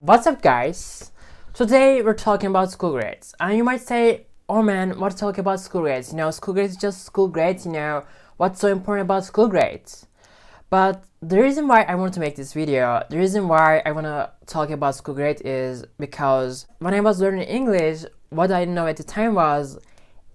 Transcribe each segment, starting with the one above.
What's up, guys? Today we're talking about school grades, and you might say, oh man, what talk about school grades? School grades is just school grades, what's so important about school grades? But the reason why I want to make this video, the reason why I want to talk about school grades is because when I was learning English, what I know at the time was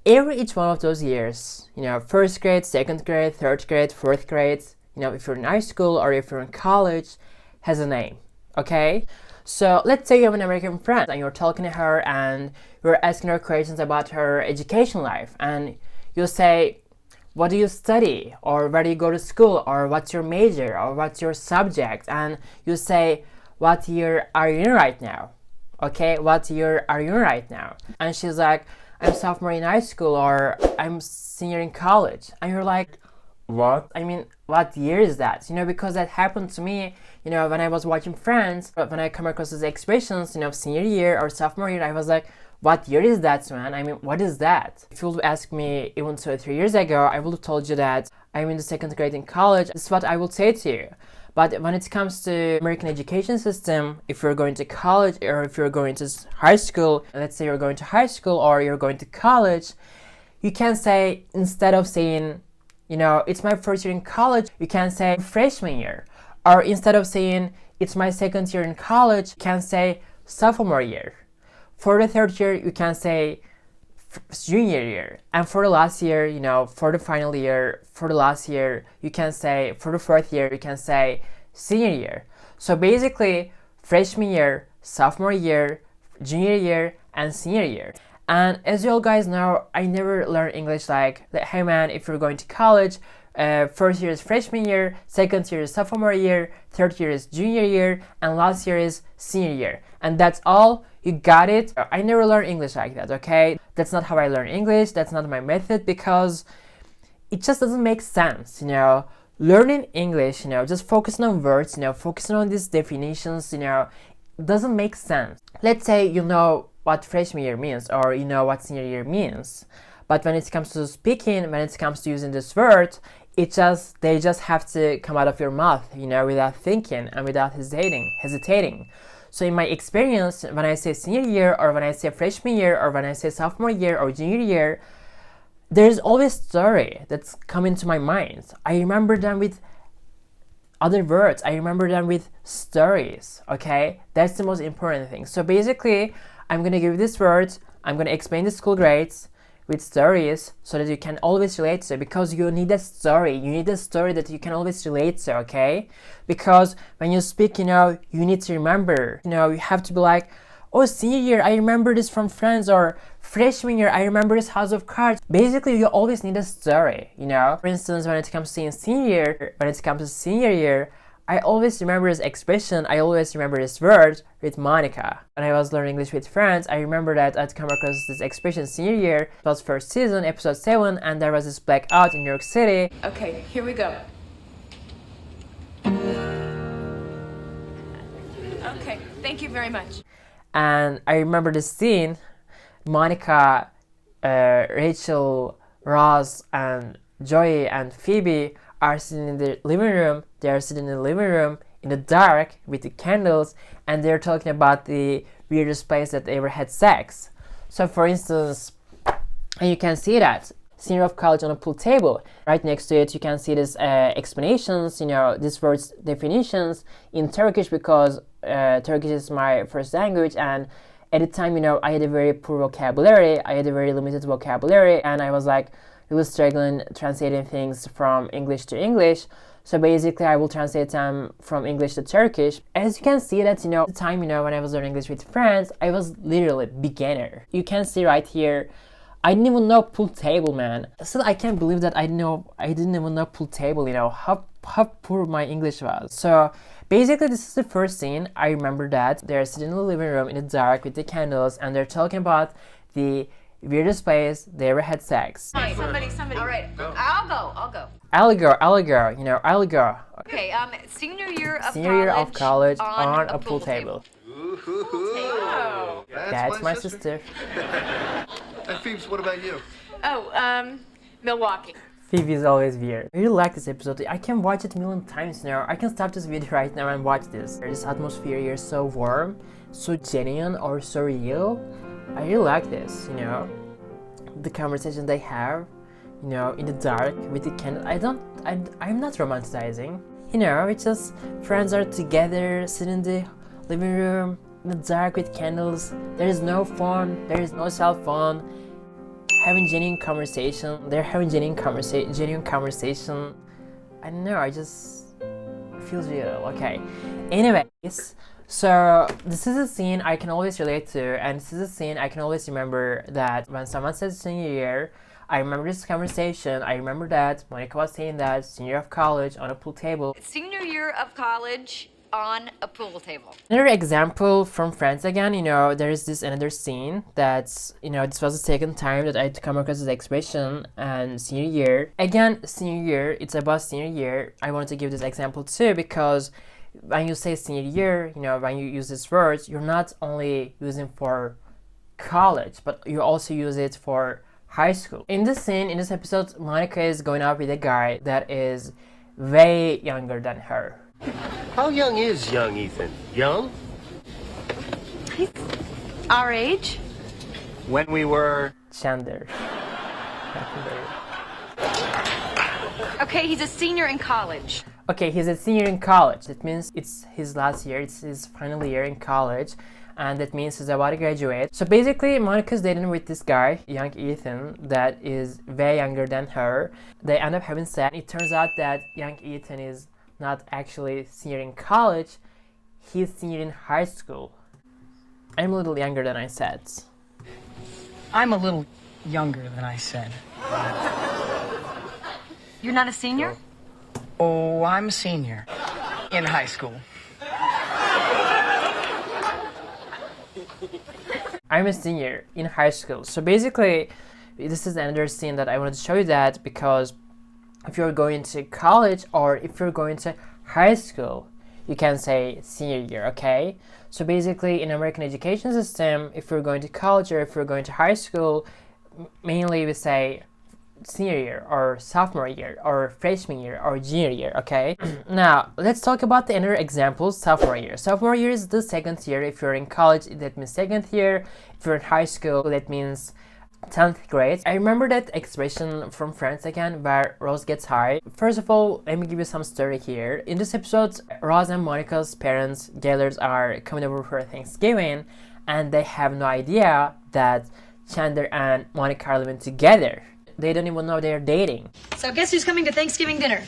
each one of those years, first grade, second grade, third grade, fourth grade, if you're in high school or if you're in college, has a name, okay? So let's say you have an American friend and you're talking to her and you're asking her questions about her education life, and you say, what do you study, or where do you go to school, or what's your major, or what's your subject, and you say, what year are you in right now? Okay, what year are you in right now? And she's like, I'm sophomore in high school, or I'm senior in college. And you're like, what? I mean, what year is that? Because that happened to me, when I was watching Friends, when I come across these expressions, senior year or sophomore year, I was like, what year is that, man? I mean, what is that? If you would ask me even 2 or 3 years ago, I would have told you that I'm in the second grade in college. This is what I would say to you. But when it comes to American education system, if you're going to college or if you're going to high school, let's say you're going to high school or you're going to college, you can say, instead of saying, it's my first year in college, you can say freshman year. Or instead of saying, it's my second year in college, you can say sophomore year. For the third year, you can say junior year. And for the last year, for the final year, for the last year, you can say, for the fourth year, you can say senior year. So basically, freshman year, sophomore year, junior year, and senior year. And as you all guys know, I never learned English like, hey man, if you're going to college, first year is freshman year, second year is sophomore year, third year is junior year, and last year is senior year. And that's all. You got it? I never learned English like that, okay? That's not how I learn English. That's not my method, because it just doesn't make sense, Learning English, just focusing on words, focusing on these definitions, doesn't make sense. Let's say you know what freshman year means, or you know what senior year means. But when it comes to speaking, when it comes to using this word, they just have to come out of your mouth, without thinking and without hesitating. So in my experience, when I say senior year, or when I say freshman year, or when I say sophomore year or junior year, there's always story that's coming to my mind. I remember them with other words. I remember them with stories, okay? That's the most important thing. So basically, I'm going to give you this word, I'm going to explain the school grades with stories so that you can always relate to it, because you need a story. You need a story that you can always relate to, okay? Because when you speak, you need to remember. You have to be like, oh, senior year, I remember this from Friends, or freshman year, I remember this House of Cards. Basically, you always need a story, For instance, when it comes to senior year, I always remember this expression, I always remember this word with Monica. When I was learning English with Friends, I remember that I'd come across this expression senior year. It was first season, episode 7, and there was this blackout in New York City. Okay, here we go. Okay, thank you very much. And I remember this scene, Monica, Rachel, Ross, and Joey, and Phoebe are sitting in the living room. They are sitting in the living room in the dark with the candles, and they're talking about the weirdest place that they ever had sex. So for instance, and you can see that senior of college on a pool table. Right next to it, you can see these explanations, this word's definitions in Turkish, because Turkish is my first language, and at the time, I had a very poor vocabulary. I had a very limited vocabulary, and I was like really struggling translating things from English to English. So basically, I will translate them from English to Turkish. As you can see that, at the time, when I was learning English with Friends, I was literally beginner. You can see right here, I didn't even know pool table, man. Still, I can't believe that I didn't even know pool table, how poor my English was. So basically, this is the first scene. I remember that they're sitting in the living room in the dark with the candles, and they're talking about the weirdest place they ever had sex. Hey, somebody. All right, I'll go. I'll go. Okay, senior year of college on a pool table. Oh. That's my sister. And Phoebes, what about you? Oh, Milwaukee. Phoebe is always weird. I really like this episode. I can watch it a million times now. I can stop this video right now and watch this. This atmosphere here is so warm so genuine or so real. I really like this, the conversation they have, in the dark with the candle. I'm not romanticizing. It's just friends are together, sitting in the living room in the dark with candles. There is no phone, there is no cell phone. Having genuine conversation. They're having genuine conversation. I don't know. It feels real. Okay. Anyways, so this is a scene I can always relate to, and this is a scene I can always remember that when someone says senior year, I remember this conversation. I remember that Monica was saying that senior of college on a pool table. Senior year of college on a pool table. Another example from Friends again, there is this another scene that's, this was the second time that I had to come across this expression, and senior year. Again, senior year, it's about senior year. I want to give this example too because when you say senior year, when you use this word, you're not only using for college, but you also use it for high school. In this scene, in this episode, Monica is going out with a guy that is way younger than her. How young is young Ethan? Young? He's our age. When we were... Chandler. Okay, he's a senior in college. Okay, he's a senior in college. That means it's his last year, it's his final year in college, and that means he's about to graduate. So basically, Monica's dating with this guy, young Ethan, that is way younger than her. They end up having sex. It turns out that young Ethan is not actually senior in college, he's senior in high school. I'm a little younger than I said. I'm a little younger than I said. You're not a senior? Oh, I'm a senior in high school. I'm a senior in high school. So basically, this is another scene that I wanted to show you that because if you're going to college or if you're going to high school, you can say senior year, okay? So basically, in American education system, if you're going to college or if you're going to high school, mainly we say senior year or sophomore year or freshman year or junior year, okay? Now, let's talk about the other examples, sophomore year. Sophomore year is the second year. If you're in college, that means second year. If you're in high school, that means 10th grade. I remember that expression from Friends again, where Rose gets high. First of all, let me give you some story here. In this episode, Rose and Monica's parents, Gaylors, are coming over for Thanksgiving, and they have no idea that Chandler and Monica are living together. They don't even know they're dating. So guess who's coming to Thanksgiving dinner?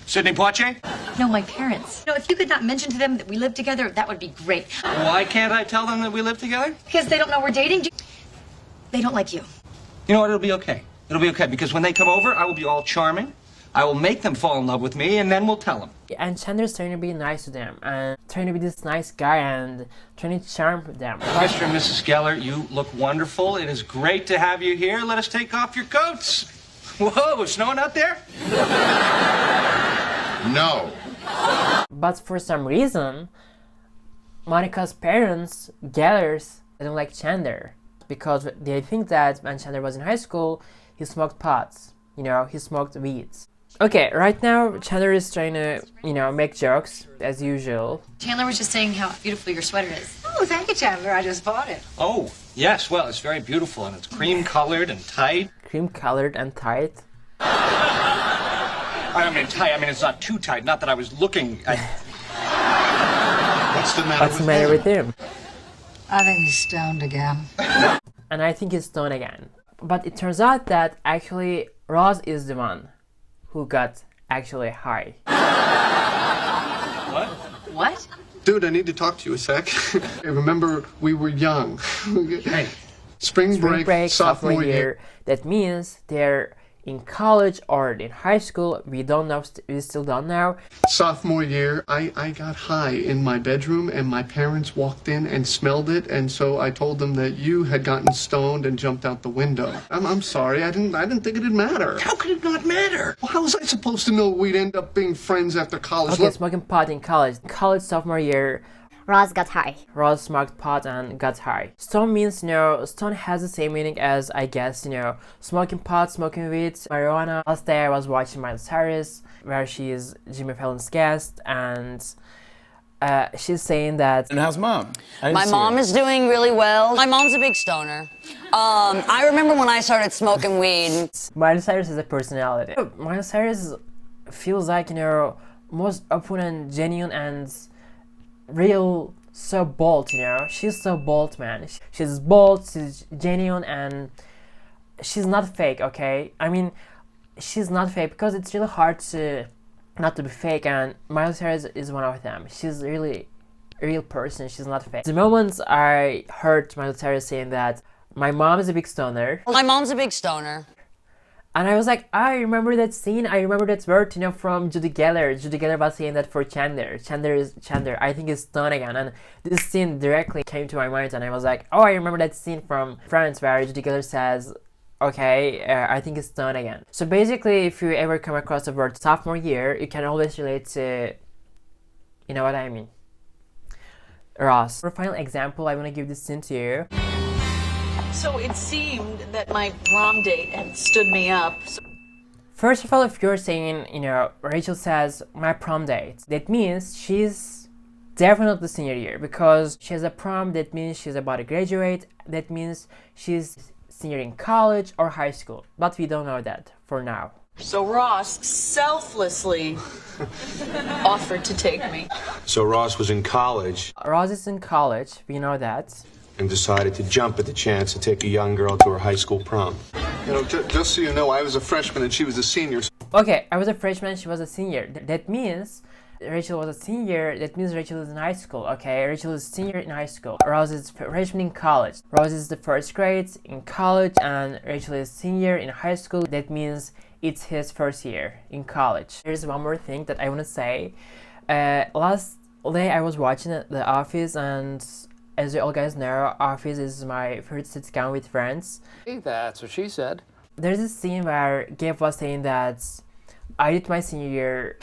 Sidney Poitier? No, my parents. No, if you could not mention to them that we live together, that would be great. Why can't I tell them that we live together? Because they don't know we're dating. They don't like you. You know what? It'll be okay. It'll be okay because when they come over, I will be all charming. I will make them fall in love with me, and then we'll tell them. And Chandler's trying to be nice to them and trying to be this nice guy and trying to charm them. Mr. and Mrs. Geller, you look wonderful. It is great to have you here. Let us take off your coats. Whoa, snowing out there? No. But for some reason, Monica's parents, Gellers, they don't like Chandler because they think that when Chandler was in high school, he smoked pots. He smoked weeds. Okay, right now Chandler is trying to, make jokes as usual. Chandler was just saying how beautiful your sweater is. Oh, thank you, Chandler. I just bought it. Oh, yes. Well, it's very beautiful, and it's cream-colored and tight. Cream-colored and tight. I mean, tight. I mean, it's not too tight. Not that I was looking at... What's the matter What's the matter with him? I think he's stoned again. And I think he's stoned again. But it turns out that actually Ross is the one who got actually high. What? What? Dude, I need to talk to you a sec. I remember we were young. Hey. Spring break, sophomore year. That means they're in college or in high school. We don't know. We still don't know. Sophomore year, I got high in my bedroom, and my parents walked in and smelled it, and so I told them that you had gotten stoned and jumped out the window. I'm sorry. I didn't think it'd matter. How could it not matter? Well, how was I supposed to know we'd end up being friends after college? Okay, smoking pot in college. College sophomore year. Ross got high. Ross smoked pot and got high. Stone means, stone has the same meaning as, I guess, smoking pot, smoking weed, marijuana. Last day I was watching Miley Cyrus, where she is Jimmy Fallon's guest, and she's saying that. And how's mom? My mom is doing really well. My mom's a big stoner. I remember when I started smoking weed. Miley Cyrus is a personality. Miley Cyrus feels like, you know, most open and genuine and real, so bold, you know. She's so bold, man. She's bold, she's genuine, and she's not fake, okay? I mean, she's not fake because it's really hard to not to be fake, and Miley Cyrus is one of them. She's really a real person, she's not fake. The moment I heard Miley Cyrus saying that my mom is a big stoner. My mom's a big stoner. And I was like, I remember that scene, I remember that word, you know, from Judy Geller. Judy Geller was saying that for Chandler. Chandler, I think it's done again. And this scene directly came to my mind, and I was like, oh, I remember that scene from Friends where Judy Geller says, okay, I think it's done again. So basically, if you ever come across the word sophomore year, you can always relate to, you know what I mean, Ross. For a final example, I want to give this scene to you. So it seemed that my prom date had stood me up. First of all, if you're saying, you know, Rachel says my prom date, that means she's definitely senior year, because she has a prom, that means she's about to graduate, that means she's senior in college or high school, but we don't know that for now. So Ross selflessly offered to take me. So Ross was in college. Ross is in college, we know that. And decided to jump at the chance to take a young girl to her high school prom. You know, just so you know, I was a freshman and she was a senior. Okay, I was a freshman, she was a senior. That means Rachel was a senior, that means Rachel is in high school, okay? Rachel is senior in high school. Rose is freshman in college. Rose is the first grade in college, and Rachel is senior in high school. That means it's his first year in college. There's one more thing that I want to say. Last day I was watching The Office, and as you all guys know, Office is my favorite sitcom with Friends. Hey, that's what she said. There's this scene where Gabe was saying that I did my senior year.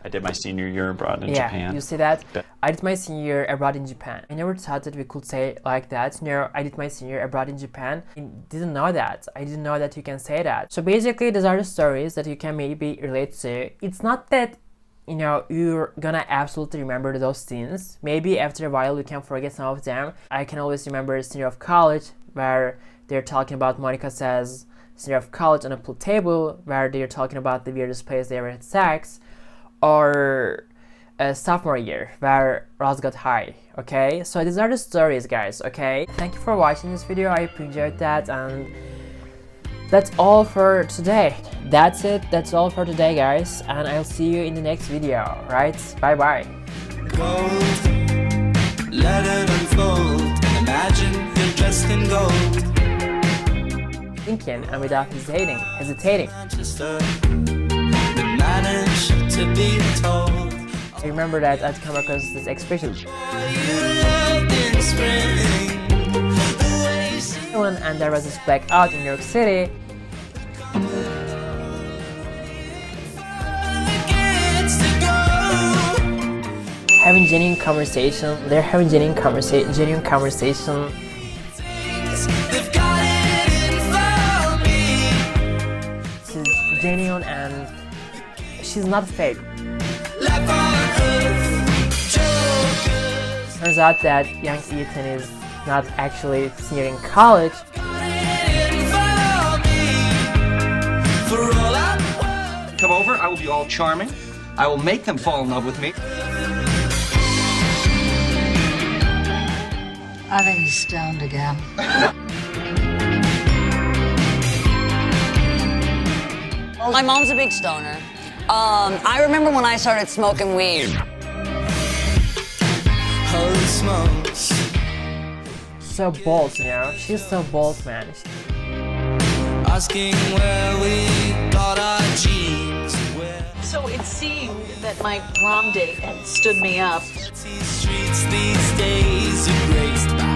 I did my senior year abroad in Yeah, Japan. you see that? I did my senior year abroad in Japan. I never thought that we could say like that. You know, I did my senior year abroad in Japan. I didn't know that. I didn't know that you can say that. So basically, these are the stories that you can maybe relate to. It's not that, you know, you're gonna absolutely remember those scenes. Maybe after a while you can forget some of them. I can always remember the senior of college where they're talking about Monica says senior of college on a pool table, where they're talking about the weirdest place they ever had sex. Or sophomore year where Ross got high, okay? So these are the stories, guys, okay? Thank you for watching this video. I hope you enjoyed that, and that's all for today. That's it. That's all for today, guys, and I'll see you in the next video, right? Bye bye. Gold, let it unfold. Imagine you're dressed in gold. Thinking and without hesitating. To be told. I remember that I'd come across this expression. And there was this blackout in New York City. Having genuine conversation. They're having genuine conversation. She's genuine and she's not fake. Turns out that young Ethan is not actually senior in college. Come over, I will be all charming. I will make them fall in love with me. I think he's stoned again. My mom's a big stoner. I remember when I started smoking weed. Holy smokes. So bold, you know? She's so bold, man. Asking where we got our jeans. So it seemed that my prom date had stood me up. Streets these days are graced by